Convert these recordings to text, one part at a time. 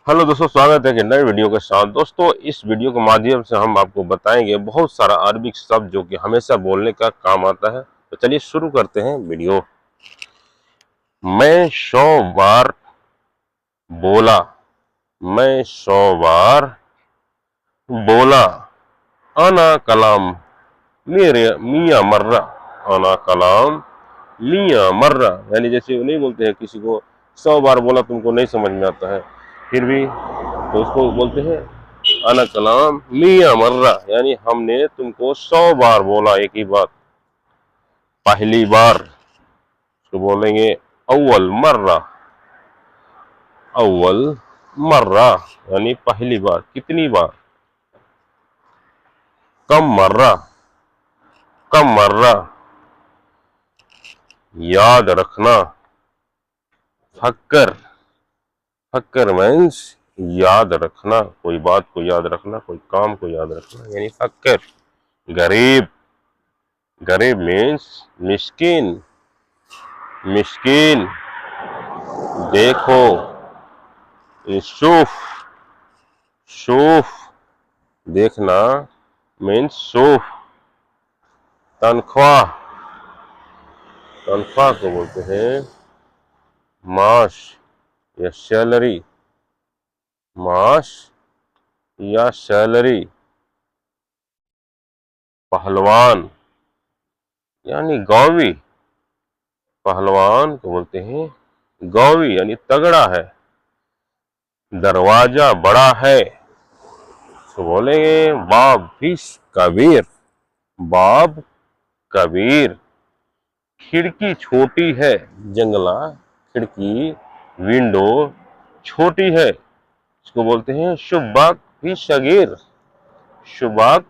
Hello दोस्तों, स्वागत है एक नए वीडियो के साथ। दोस्तों, इस वीडियो के माध्यम से हम आपको बताएंगे बहुत सारा अरबिक शब्द जो कि हमेशा बोलने का काम आता है। तो चलिए शुरू करते हैं वीडियो। मैं 100 बार बोला, मैं 100 बार बोला, आना कलाम मेरे मियाँ मर्रा, आना कलाम मियाँ मर्रा। यानी जैसे नहीं बोलते हैं किसी को 100 बार बोला तुमको नहीं समझ में आता है, फिर भी तो उसको बोलते हैं अना कलाम मियाँ मर्रा, यानी हमने तुमको 100 बार बोला एक ही बात। पहली बार तो बोलेंगे अव्वल मर्रा, अव्वल मर्रा यानी पहली बार। कितनी बार? कम मर्रा, कम मर्रा। याद रखना, फक्कर, फक्कर मीन्स याद रखना, कोई बात को याद रखना, कोई काम को याद रखना, यानी फक्कर। गरीब, गरीब मीन्स मिस्किन, मिस्किन। देखो, शूफ, शूफ देखना मीन्स शूफ। तनख्वाह, तनख्वाह को बोलते हैं माश या सैलरी, माश या सैलरी। पहलवान यानी गौवी, पहलवान को बोलते हैं गौवी यानी तगड़ा है। दरवाजा बड़ा है तो बोलेंगे बाब फिश कबीर, बाब कबीर। खिड़की छोटी है, जंगला खिड़की विंडो छोटी है, इसको बोलते हैं शुबाक भी शगीर, शुबाक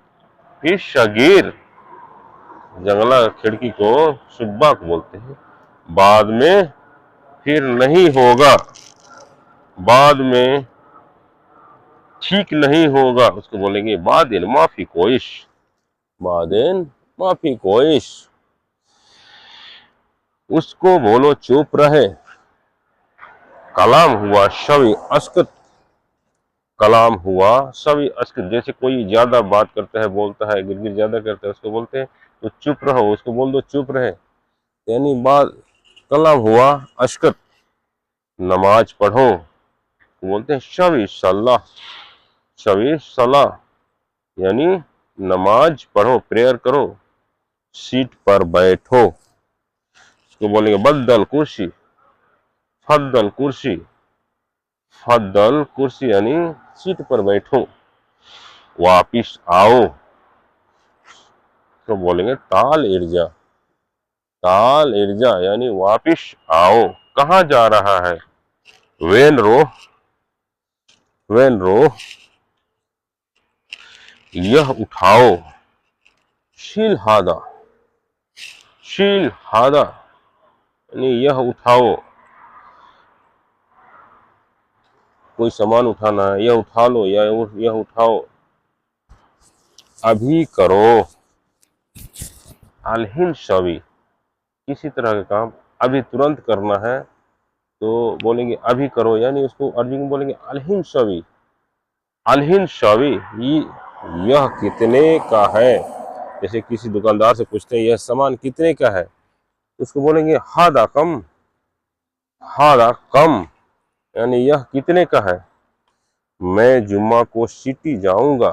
भी शगीर। जंगला खिड़की को शुबाक बोलते हैं। बाद में फिर नहीं होगा, बाद में ठीक नहीं होगा, उसको बोलेंगे बादिन माफी कोइश, बादिन माफी कोइश। उसको बोलो चुप रहे। कलाम हुआ शवी अस्कत, कलाम हुआ शवी अस्कत। जैसे कोई ज्यादा बात करता है, बोलता है, गिरगिर ज्यादा करता है, उसको बोलते हैं तो चुप रहो, उसको बोल दो चुप रहे, यानी बात। कलाम हुआ अशकत। नमाज पढ़ो, बोलते हैं शवी सल्लाह, शवी सलाह यानी नमाज पढ़ो, प्रेयर करो। सीट पर बैठो, इसको बोलेंगे बद्दल कुर्सी, फद्दल कुर्सी, फद्दल कुर्सी यानी सीट पर बैठो। वापिस आओ, तो बोलेंगे ताल इर्जा, ताल इर्जा यानी वापिस आओ। कहाँ जा रहा है? वेन रो, वेन रो। यह उठाओ, शील हादा, शील हादा यानी यह उठाओ। कोई सामान उठाना है, यह उठा लो या यह उठाओ। अभी करो, अलहिन शवी, किसी तरह का काम अभी तुरंत करना है तो बोलेंगे अभी करो, यानी उसको अरबी में बोलेंगे अलहिन शवी, अलहिन शवी। यह कितने का है? जैसे किसी दुकानदार से पूछते हैं यह सामान कितने का है, उसको बोलेंगे हादा कम, हादा कम यानी यह कितने का है। मैं जुम्मा को सिटी जाऊंगा,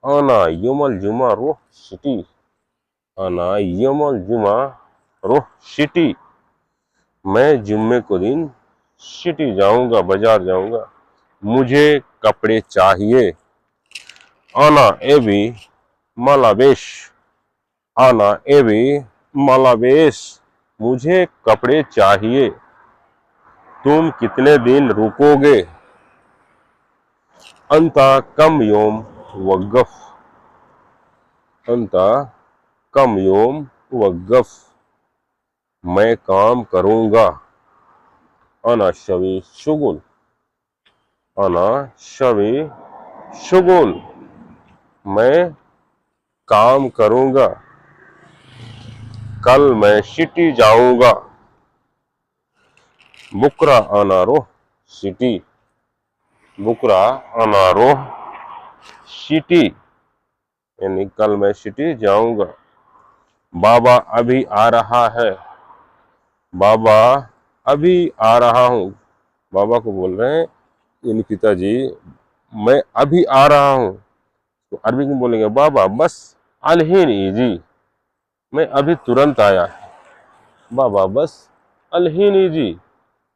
आना यमल जुमा रोह सिटी, आना यमल जुमा रोह सिटी। मैं जुम्मे को दिन सिटी जाऊंगा, बाजार जाऊंगा। मुझे कपड़े चाहिए, आना एबी मलाबेश, आना एबी मलाबेश, मुझे कपड़े चाहिए। तुम कितने दिन रुकोगे? अंता कम योम वगफ, अंता कम योम वगफ, मैं काम करूंगा। अना शवी शुगुल, अना शवी शुगुल, मैं काम करूंगा। कल मैं सिटी जाऊंगा। बुकरा आना रोह सिटी, बुकरा अनारोह सिटी, यानी कल मैं सिटी जाऊंगा। बाबा अभी आ रहा है, बाबा अभी आ रहा हूँ। बाबा को बोल रहे हैं यानी पिताजी, मैं अभी आ रहा हूँ। तो अरबी में बोलेंगे बाबा बस अलहीन इजी, मैं अभी तुरंत आया। बाबा बस अलहीन इजी,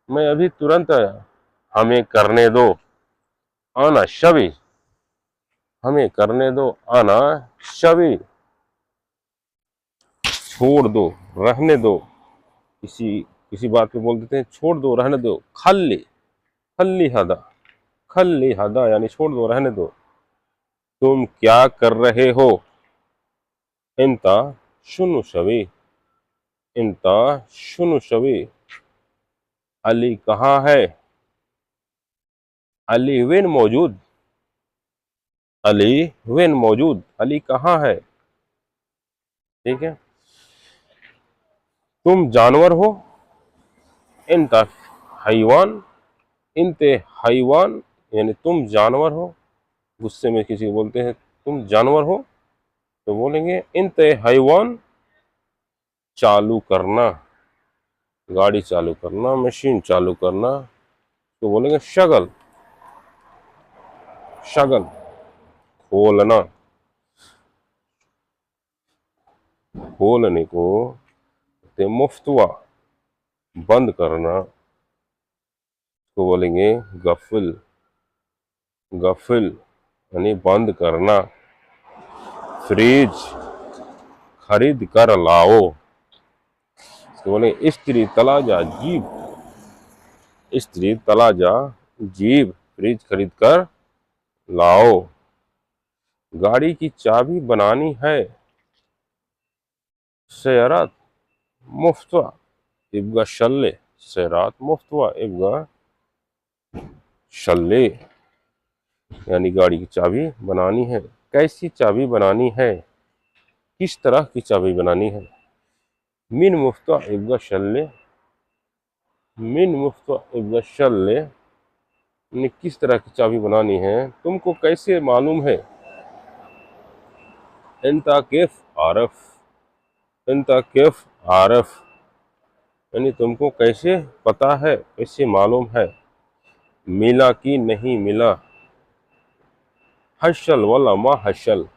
मैं अभी तुरंत आया। हमें करने दो, आना शबी, हमें करने दो, आना शबी। छोड़ दो, रहने दो, किसी किसी बात पे बोल देते हैं छोड़ दो, रहने दो। खल्ली, खल्ली हदा, खल्ली हदा यानी छोड़ दो, रहने दो। तुम क्या कर रहे हो? इंता शुनु शवी, इंता शुनु शवी। अली कहाँ है? अली वेन मौजूद, अली वेन मौजूद, अली कहाँ है? ठीक है। तुम जानवर हो? इंता हैवान, इंते हैवान यानी तुम जानवर हो। गुस्से में किसी को बोलते हैं तुम जानवर हो, तो बोलेंगे इंते हैवान। चालू करना, गाड़ी चालू करना, मशीन चालू करना, तो बोलेंगे शगल, शगल। खोलना, खोलने को ते मुफ्तवा, बंद करना, तो बोलेंगे गफिल, गफिल यानी बंद करना। फ्रिज खरीद कर लाओ, तो बोलेंगे स्त्री तलाजा जीब, स्त्री तलाजा जीब, फ्रिज खरीद कर लाओ। गाड़ी की चाबी बनानी है। सयारात मुफ्तवा इब्गा शल्ले, सयारात मुफ्तवा इब्गा शल्ले यानी गाड़ी की चाबी बनानी है। कैसी चाबी बनानी है? किस तरह की चाबी बनानी है? मिन मुफ्तवा इब्गा शल्ले, मिन मुफ्तवा इब्गा शल्ले यानी किस तरह की चाबी बनानी है, तुमको कैसे मालूम है? इंता केफ आरफ, इंता केफ आरफ यानी तुमको कैसे पता है, कैसे मालूम है? मिला कि नहीं मिला? हशल वाला मा हशल,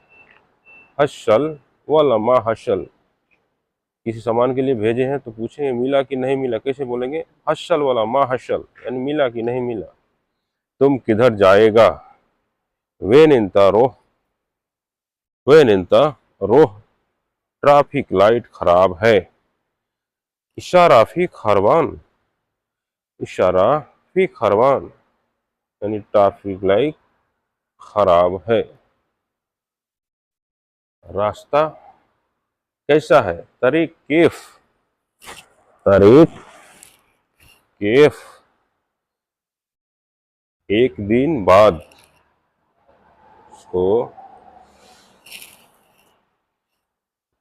हशल वाला मा हशल। किसी सामान के लिए भेजे हैं तो पूछेंगे मिला कि नहीं मिला, कैसे बोलेंगे? हशल वाला मा हशल यानी मिला कि नहीं मिला। तुम किधर जाएगा? वेन इंता रोह, वेन इंता रोह, ट्रैफिक लाइट खराब है। इशारा फी खरवान, इशारा फी खरवान यानी ट्रैफिक लाइट खराब है। रास्ता कैसा है? तरीक केफ, तरीक केफ। एक दिन बाद, उसको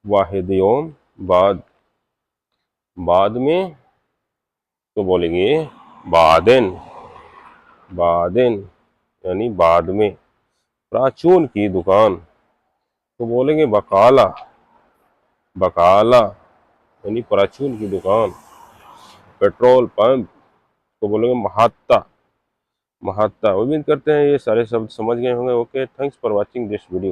वाहिद यौम बाद, बाद में तो बोलेंगे बादेन, बादेन यानी बाद में। प्राचून की दुकान, तो बोलेंगे बकाला, बकाला यानी प्राचून की दुकान। पेट्रोल पंप, तो बोलेंगे महात्ता, महात्ता। उम्मीद करते हैं ये सारे शब्द समझ गए होंगे। Okay, thanks for watching this video.